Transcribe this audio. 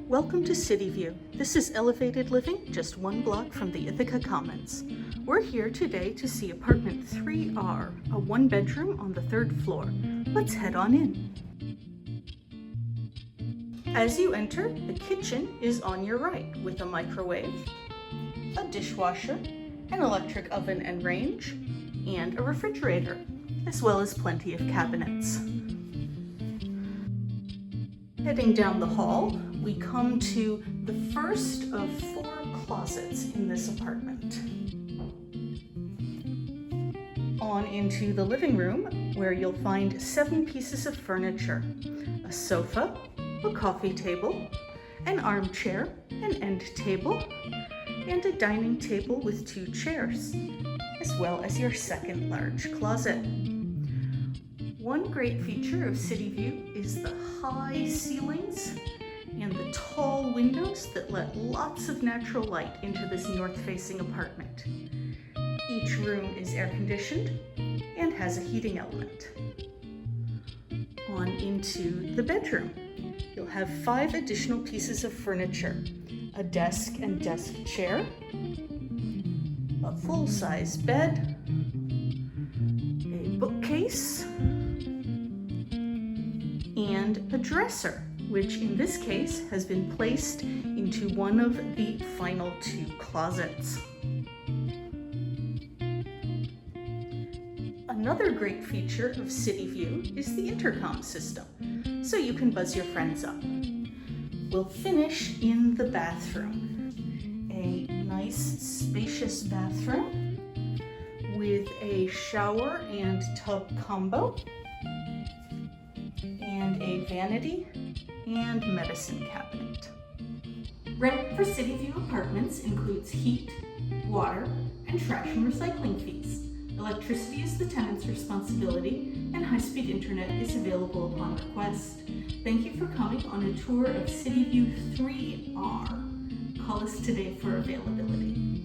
Welcome to Cityview. This is elevated living just one block from the Ithaca Commons. We're here today to see apartment 3R, a one-bedroom on the 3rd floor. Let's head on in. As you enter, the kitchen is on your right with a microwave, a dishwasher, an electric oven and range, and a refrigerator, as well as plenty of cabinets. Heading down the hall, we come to the first of 4 closets in this apartment. On into the living room, where you'll find 7 pieces of furniture: a sofa, a coffee table, an armchair, an end table, and a dining table with 2 chairs, as well as your second large closet. One great feature of Cityview is the high ceilings and the tall windows that let lots of natural light into this north-facing apartment. Each room is air-conditioned and has a heating element. On into the bedroom. You'll have 5 additional pieces of furniture: a desk and desk chair, a full-size bed, a bookcase, and a dresser, which in this case has been placed into one of the final 2 closets. Another great feature of Cityview is the intercom system, so you can buzz your friends up. We'll finish in the bathroom. A nice spacious bathroom with a shower and tub combo, and a vanity and medicine cabinet. Rent for Cityview Apartments includes heat, water, and trash and recycling fees. Electricity is the tenant's responsibility, and high-speed internet is available upon request. Thank you for coming on a tour of Cityview 3R. Call us today for availability.